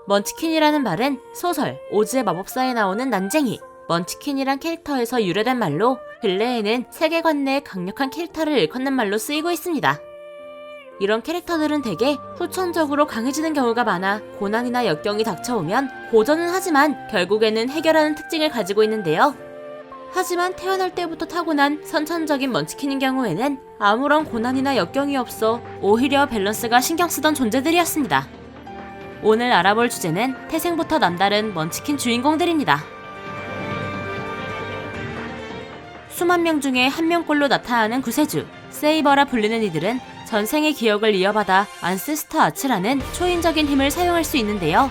먼치킨이라는 말은 소설 오즈의 마법사에 나오는 난쟁이 먼치킨이란 캐릭터에서 유래된 말로 근래에는 세계관 내의 강력한 캐릭터를 일컫는 말로 쓰이고 있습니다. 이런 캐릭터들은 대개 후천적으로 강해지는 경우가 많아 고난이나 역경이 닥쳐오면 고전은 하지만 결국에는 해결하는 특징을 가지고 있는데요. 하지만 태어날 때부터 타고난 선천적인 먼치킨인 경우에는 아무런 고난이나 역경이 없어 오히려 밸런스가 신경쓰던 존재들이었습니다. 오늘 알아볼 주제는 태생부터 남다른 먼치킨 주인공들입니다. 수만 명 중에 한 명꼴로 나타나는 구세주, 세이버라 불리는 이들은 전생의 기억을 이어받아 안세스터 아츠라는 초인적인 힘을 사용할 수 있는데요.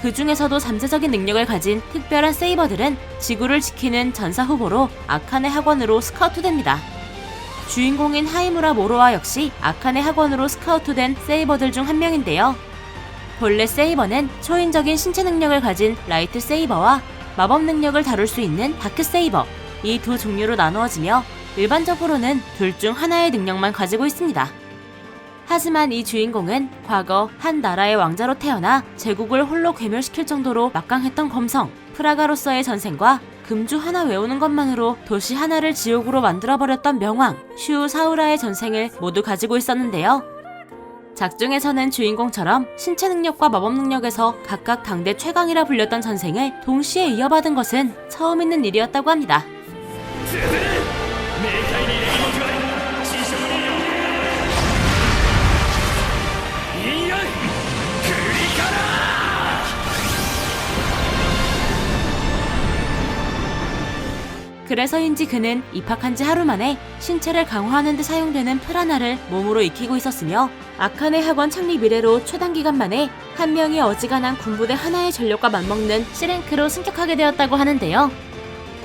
그 중에서도 잠재적인 능력을 가진 특별한 세이버들은 지구를 지키는 전사 후보로 아칸의 학원으로 스카우트됩니다. 주인공인 하이무라 모로아 역시 아칸의 학원으로 스카우트된 세이버들 중 한 명인데요. 본래 세이버는 초인적인 신체 능력을 가진 라이트 세이버와 마법 능력을 다룰 수 있는 다크 세이버, 이 두 종류로 나누어지며 일반적으로는 둘 중 하나의 능력만 가지고 있습니다. 하지만 이 주인공은 과거 한 나라의 왕자로 태어나 제국을 홀로 괴멸시킬 정도로 막강했던 검성, 프라가로서의 전생과 금주 하나 외우는 것만으로 도시 하나를 지옥으로 만들어버렸던 명왕, 슈 사우라의 전생을 모두 가지고 있었는데요. 작중에서는 주인공처럼 신체 능력과 마법 능력에서 각각 당대 최강이라 불렸던 전생을 동시에 이어받은 것은 처음 있는 일이었다고 합니다. 그래서인지 그는 입학한 지 하루 만에 신체를 강화하는 데 사용되는 프라나를 몸으로 익히고 있었으며 아칸의 학원 창립 이래로 최단기간 만에 한 명이 어지간한 군부대 하나의 전력과 맞먹는 C랭크로 승격하게 되었다고 하는데요.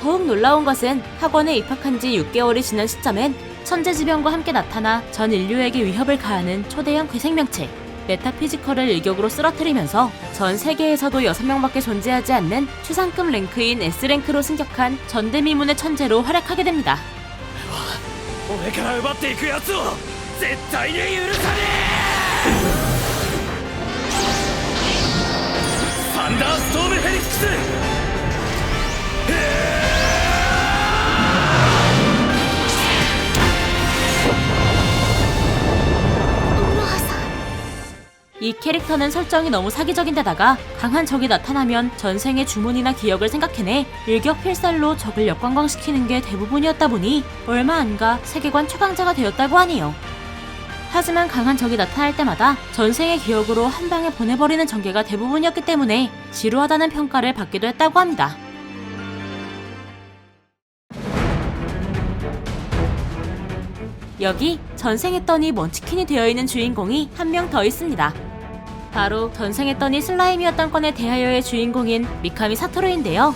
더욱 놀라운 것은 학원에 입학한 지 6개월이 지난 시점엔 천재지변과 함께 나타나 전 인류에게 위협을 가하는 초대형 괴생명체 메타피지컬을 일격으로 쓰러뜨리면서 전 세계에서도 6명밖에 존재하지 않는 최상급 랭크인 S랭크로 승격한 전대미문의 천재로 활약하게 됩니다. 俺から奪っていくやつを絶対に許さねえ。サンダーストームフェニックス。이 캐릭터는 설정이 너무 사기적인데다가 강한 적이 나타나면 전생의 주문이나 기억을 생각해내 일격필살로 적을 역관광시키는 게 대부분이었다 보니 얼마 안가 세계관 최강자가 되었다고 하네요. 하지만 강한 적이 나타날 때마다 전생의 기억으로 한 방에 보내버리는 전개가 대부분이었기 때문에 지루하다는 평가를 받기도 했다고 합니다. 여기 전생했더니 먼치킨이 되어있는 주인공이 한 명 더 있습니다. 바로 전생했더니 슬라임이었던 건의 대하여의 주인공인 미카미 사토루인데요.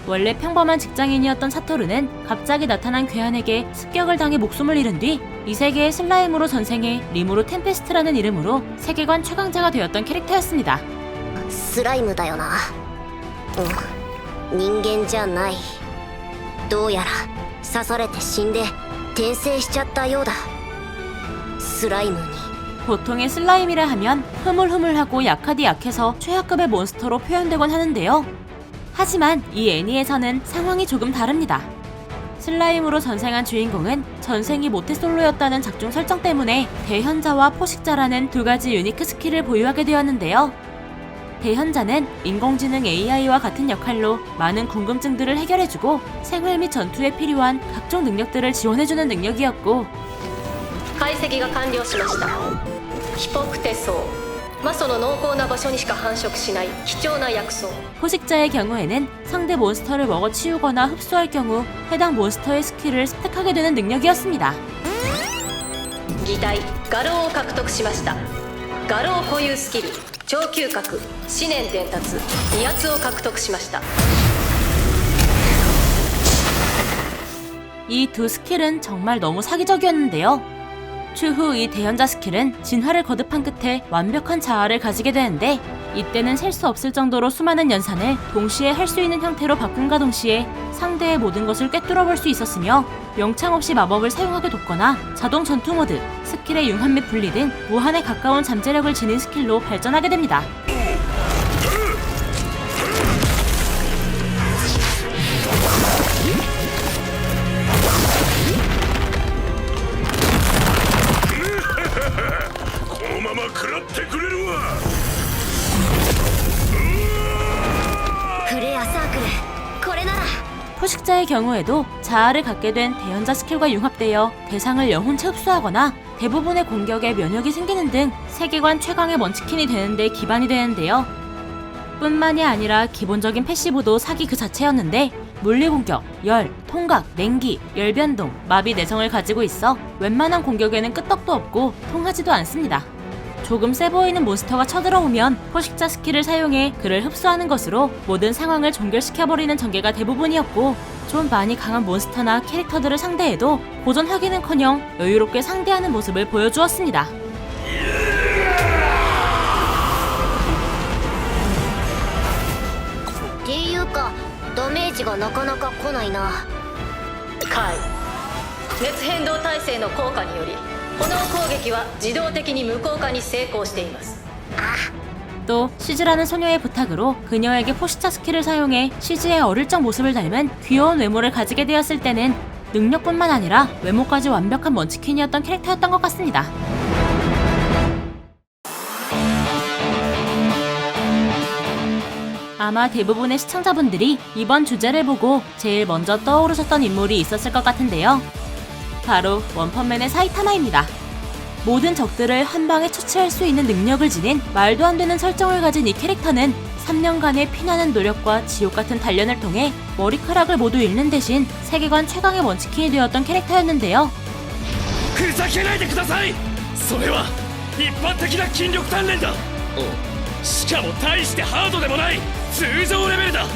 원래 평범한 직장인이었던 사토루는 갑자기 나타난 괴한에게 습격을 당해 목숨을 잃은 뒤 이 세계의 슬라임으로 전생해 리무르 템페스트라는 이름으로 세계관 최강자가 되었던 캐릭터였습니다. スライムだよな。人間じゃない。どうやら刺されて死んで転生しちゃったようだ。スライムに 보통의 슬라임이라 하면 흐물흐물하고 약하디 약해서 최하급의 몬스터로 표현되곤 하는데요. 하지만 이 애니에서는 상황이 조금 다릅니다. 슬라임으로 전생한 주인공은 전생이 모태솔로였다는 작중 설정 때문에 대현자와 포식자라는 두 가지 유니크 스킬을 보유하게 되었는데요. 대현자는 인공지능 AI와 같은 역할로 많은 궁금증들을 해결해주고 생활 및 전투에 필요한 각종 능력들을 지원해주는 능력이었고 解析が完了しました。ヒポクテソウ、魔素の濃厚な場所にしか繁殖しない貴重な薬草。 포식자의 경우에는 상대 몬스터를 먹어치우거나 흡수할 경우 해당 몬스터의 스킬을 습득하게 되는 능력이었습니다. 擬態画廊を獲得しました。画廊固有スキル超嗅覚思念伝達威圧を獲得しました。 이 두 스킬은 정말 너무 사기적이었는데요. 추후 이 대연자 스킬은 진화를 거듭한 끝에 완벽한 자아를 가지게 되는데, 이때는 셀 수 없을 정도로 수많은 연산을 동시에 할 수 있는 형태로 바꿈과 동시에 상대의 모든 것을 꿰뚫어 볼 수 있었으며, 영창 없이 마법을 사용하게 돕거나 자동 전투 모드, 스킬의 융합 및 분리 등 무한에 가까운 잠재력을 지닌 스킬로 발전하게 됩니다. 플레이어サークルこれなら 포식자의 경우에도 자아를 갖게 된 대연자 스킬과 융합되어 대상을 영혼체 흡수하거나 대부분의 공격에 면역이 생기는 등 세계관 최강의 먼치킨이 되는 데 기반이 되는데요. 뿐만이 아니라 기본적인 패시브도 사기 그 자체였는데, 물리공격, 열, 통각, 냉기, 열변동, 마비 내성을 가지고 있어 웬만한 공격에는 끄떡도 없고 통하지도 않습니다. 조금 세 보이는 몬스터가 쳐들어오면 포식자 스킬을 사용해 그를 흡수하는 것으로 모든 상황을 종결시켜버리는 전개가 대부분이었고, 좀 많이 강한 몬스터나 캐릭터들을 상대해도 고전하기는커녕 여유롭게 상대하는 모습을 보여주었습니다. っていうかダメージがなかなか来ないな。解熱変動耐性の効果により炎攻撃は自動的に無効化に成功しています。 또 시즈라는 소녀의 부탁으로 그녀에게 포식자 스킬을 사용해 시즈의 어릴 적 모습을 닮은 귀여운 외모를 가지게 되었을 때는 능력뿐만 아니라 외모까지 완벽한 먼치킨이었던 캐릭터였던 것 같습니다. 아마 대부분의 시청자분들이 이번 주제를 보고 제일 먼저 떠오르셨던 인물이 있었을 것 같은데요. 바로 원펀맨의 사이타마입니다. 모든 적들을 한 방에 처치할 수 있는 능력을 지닌 말도 안 되는 설정을 가진 이 캐릭터는 3년간의 피나는 노력과 지옥 같은 단련을 통해 머리카락을 모두 잃는 대신 세계관 최강의 먼치킨이 되었던 캐릭터였는데요. ふざけないでください。それは一般的な筋力鍛錬だ。しかも大してハードでもない通常レベルだ。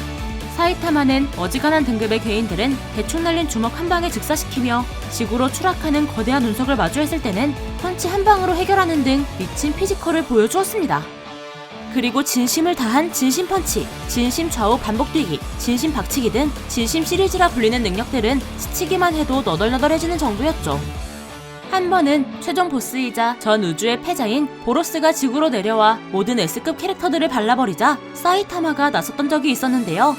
사이타마는 어지간한 등급의 괴인들은 대충 날린 주먹 한 방에 즉사시키며 지구로 추락하는 거대한 운석을 마주했을 때는 펀치 한 방으로 해결하는 등 미친 피지컬을 보여주었습니다. 그리고 진심을 다한 진심 펀치, 진심 좌우 반복 뛰기, 진심 박치기 등 진심 시리즈라 불리는 능력들은 스치기만 해도 너덜너덜해지는 정도였죠. 한 번은 최종 보스이자 전 우주의 패자인 보로스가 지구로 내려와 모든 S급 캐릭터들을 발라버리자 사이타마가 나섰던 적이 있었는데요.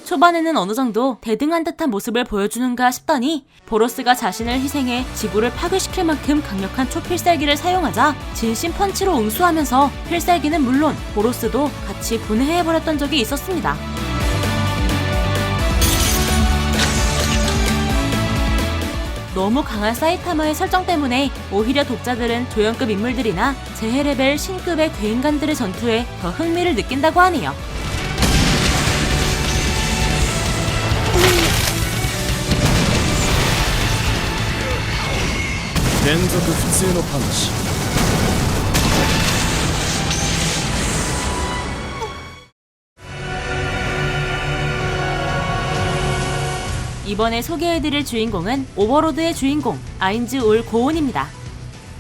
초반에는 어느 정도 대등한 듯한 모습을 보여주는가 싶더니 보로스가 자신을 희생해 지구를 파괴시킬 만큼 강력한 초필살기를 사용하자 진심 펀치로 응수하면서 필살기는 물론 보로스도 같이 분해해버렸던 적이 있었습니다. 너무 강한 사이타마의 설정 때문에 오히려 독자들은 조연급 인물들이나 재해레벨 신급의 괴인간들의 전투에 더 흥미를 느낀다고 하네요. 連続普通のパンチ。 이번에 소개해드릴 주인공은 오버로드의 주인공 아인즈 올 고온입니다.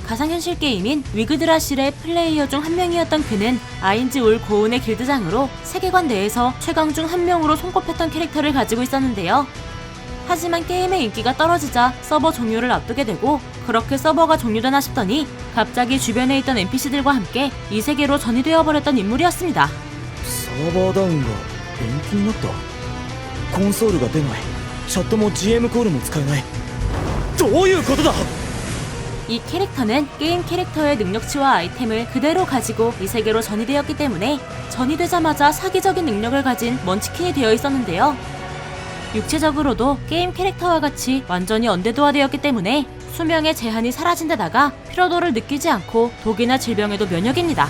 가상현실 게임인 위그드라실의 플레이어 중 한 명이었던 그는 아인즈 올 고온의 길드장으로 세계관 내에서 최강 중 한 명으로 손꼽혔던 캐릭터를 가지고 있었는데요. 하지만 게임의 인기가 떨어지자 서버 종료를 앞두게 되고, 그렇게 서버가 종료되나 싶더니 갑자기 주변에 있던 NPC들과 함께 이 세계로 전이되어 버렸던 인물이었습니다. サーバーダウンが延期になった。コンソールが出ない。チャットも GM コールも使えない。どういうことだ。 이 캐릭터는 게임 캐릭터의 능력치와 아이템을 그대로 가지고 이 세계로 전이되었기 때문에 전이되자마자 사기적인 능력을 가진 먼치킨이 되어 있었는데요. 육체적으로도 게임 캐릭터와 같이 완전히 언데드화되었기 때문에 수명의 제한이 사라진 데다가 피로도를 느끼지 않고 독이나 질병에도 면역입니다.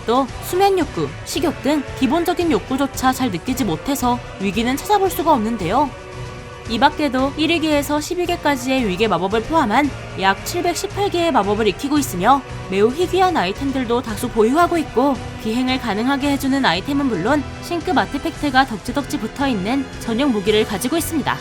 또 수면 욕구, 식욕 등 기본적인 욕구조차 잘 느끼지 못해서 위기는 찾아볼 수가 없는데요. 이 밖에도 1위기에서 10위기까지의 위계 마법을 포함한 약 718개의 마법을 익히고 있으며 매우 희귀한 아이템들도 다수 보유하고 있고, 비행을 가능하게 해주는 아이템은 물론 신급 아티팩트가 덕지덕지 붙어있는 전용 무기를 가지고 있습니다.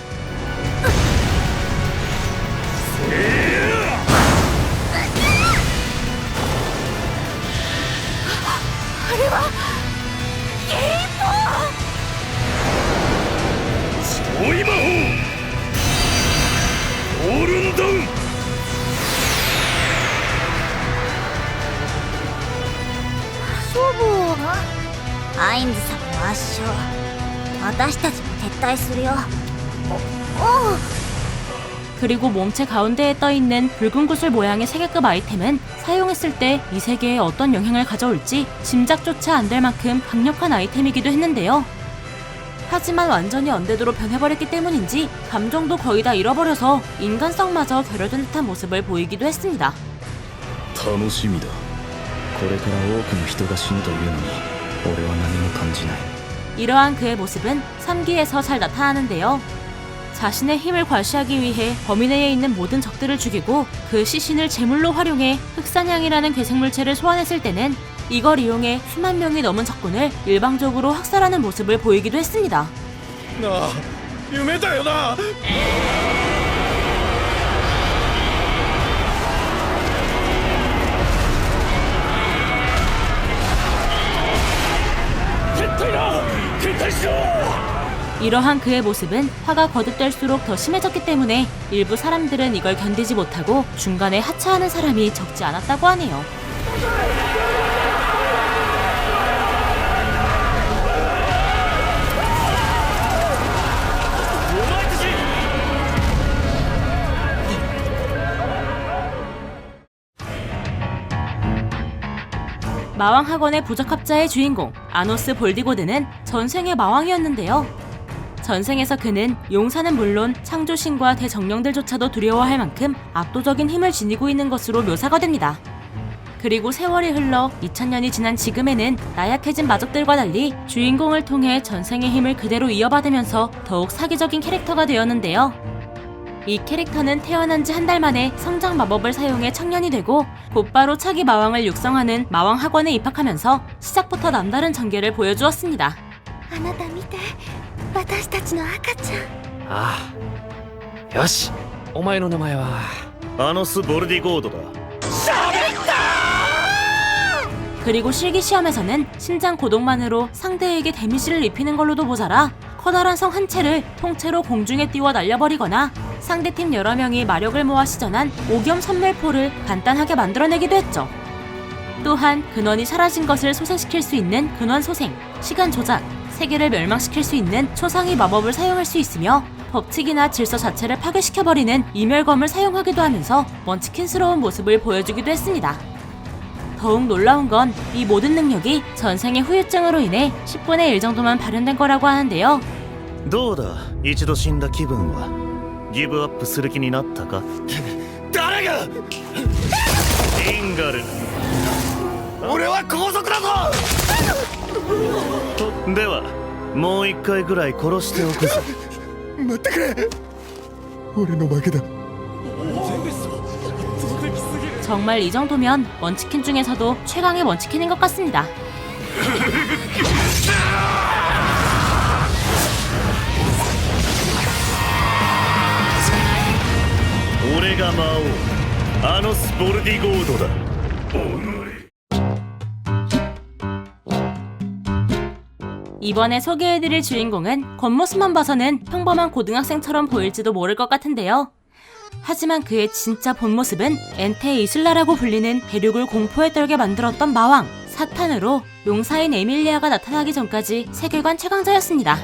アインズ様の圧勝私たちも撤退するよ。 그리고 몸체 가운데에 떠있는 붉은 구슬 모양의 세계급 아이템은 사용했을 때 이 세계에 어떤 영향을 가져올지 짐작조차 안 될 만큼 강력한 아이템이기도 했는데요. 하지만 완전히 언데드로 변해버렸기 때문인지 감정도 거의 다 잃어버려서 인간성마저 결여된 듯한 모습을 보이기도 했습니다. 楽しみだ。これから多くの人が死ぬというのに俺は何も感じない。 이러한 그의 모습은 3기에서 잘 나타나는데요. 자신의 힘을 과시하기 위해 범위 내에 있는 모든 적들을 죽이고 그 시신을 제물로 활용해 흑산향이라는 괴생물체를 소환했을 때는 이걸 이용해 수만 명이 넘은 적군을 일방적으로 학살하는 모습을 보이기도 했습니다. なあ夢だよな。撤退だ。撤退しろ。 이러한 그의 모습은 화가 거듭될수록 더 심해졌기 때문에 일부 사람들은 이걸 견디지 못하고 중간에 하차하는 사람이 적지 않았다고 하네요. 마왕학원의 부적합자의 주인공 아노스 볼디고드는 전생의 마왕이었는데요. 전생에서 그는 용사는 물론 창조신과 대정령들조차도 두려워할 만큼 압도적인 힘을 지니고 있는 것으로 묘사가 됩니다. 그리고 세월이 흘러 2000년이 지난 지금에는 나약해진 마족들과 달리 주인공을 통해 전생의 힘을 그대로 이어받으면서 더욱 사기적인 캐릭터가 되었는데요. 이 캐릭터는 태어난 지 한 달 만에 성장 마법을 사용해 청년이 되고 곧바로 차기 마왕을 육성하는 마왕 학원에 입학하면서 시작부터 남다른 전개를 보여주었습니다. あなた見て私たちの赤ちゃん。ああよしお前の名前はアノス・ボルディゴードだ。 그리고 실기시험에서는 심장 고동만으로 상대에게 데미지를 입히는 걸로도 모자라 커다란 성 한 채를 통째로 공중에 띄워 날려버리거나 상대팀 여러 명이 마력을 모아 시전한 오겸 선멸포를 간단하게 만들어내기도 했죠. 또한 근원이 사라진 것을 소생시킬 수 있는 근원 소생, 시간 조작, 세계를 멸망시킬 수 있는 초상위 마법을 사용할 수 있으며 법칙이나 질서 자체를 파괴시켜버리는 이멸검을 사용하기도 하면서 먼치킨스러운 모습을 보여주기도 했습니다. 더욱 놀라운 건 이 모든 능력이 전생의 후유증으로 인해 10분의 1 정도만 발현된 거라고 하는데요. どうだ、一度死んだ気分はギブアップする気になったか。誰が。リンガル。俺は皇族だぞ。ではもう一回ぐらい殺しておくぞ。待ってくれ。俺の負けだ。 정말 이 정도면 먼치킨 중에서도 최강의 먼치킨인 것 같습니다. 俺が魔王アノス・ボルディゴードだ。 이번에 소개해드릴 주인공은 겉모습만 봐서는 평범한 고등학생처럼 보일지도 모를 것 같은데요. 하지만 그의 진짜 본 모습은 엔테 이슬라라고 불리는 대륙을 공포에 떨게 만들었던 마왕 사탄으로 용사인 에밀리아가 나타나기 전까지 세계관 최강자였습니다.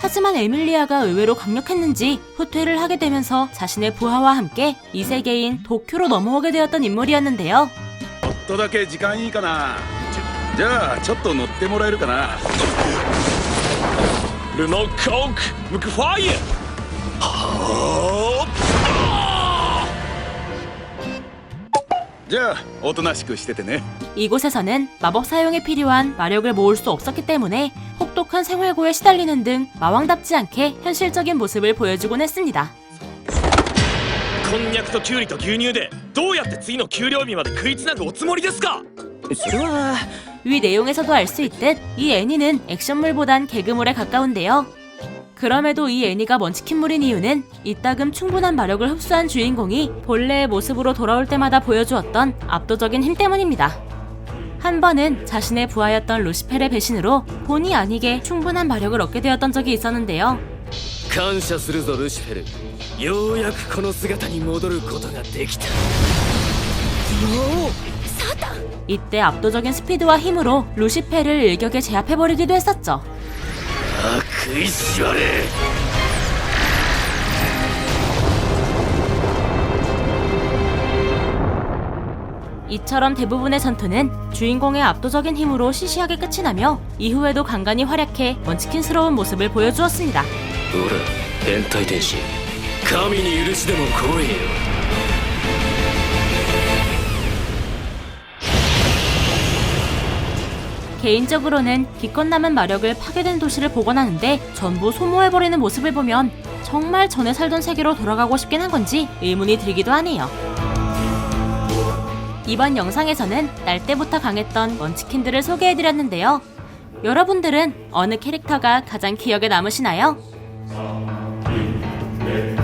하지만 에밀리아가 의외로 강력했는지 후퇴를 하게 되면서 자신의 부하와 함께 이 세계인 도쿄로 넘어오게 되었던 인물이었는데요. ちょっとだけ時間いいかな。じゃあちょっと乗ってもらえるかな。ルノコークムクファイア。じゃあおとなしくしててね。 이곳에서는 마법 사용에 필요한 마력을 모을 수 없었기 때문에 혹독한 생활고에 시달리는 등 마왕답지 않게 현실적인 모습을 보여주곤 했습니다. こんにゃくときゅうりと牛乳でどうやって次の給料日まで食いつなぐおつもりですか。それは 위 내용에서도 알 수 있듯 이 애니는 액션물보단 개그물에 가까운데요. 그럼에도 이 애니가 먼치킨물인 이유는 이따금 충분한 마력을 흡수한 주인공이 본래의 모습으로 돌아올 때마다 보여주었던 압도적인 힘 때문입니다. 한 번은 자신의 부하였던 루시펠의 배신으로 본의 아니게 충분한 마력을 얻게 되었던 적이 있었는데요. 感謝するぞルシフェル。ようやくこの姿に戻ることができた。 이때 압도적인 스피드와 힘으로 루시페를 일격에 제압해버리기도 했었죠. 食いしばれ 이처럼 대부분의 전투는 주인공의 압도적인 힘으로 시시하게 끝이 나며 이후에도 간간히 활약해 먼치킨스러운 모습을 보여주었습니다. ほら変態天使神に許しでも来いよ 개인적으로는 기껏 남은 마력을 파괴된 도시를 복원하는데 전부 소모해버리는 모습을 보면 정말 전에 살던 세계로 돌아가고 싶긴 한 건지 의문이 들기도 하네요. 이번 영상에서는 날 때부터 강했던 먼치킨들을 소개해드렸는데요. 여러분들은 어느 캐릭터가 가장 기억에 남으시나요? 네,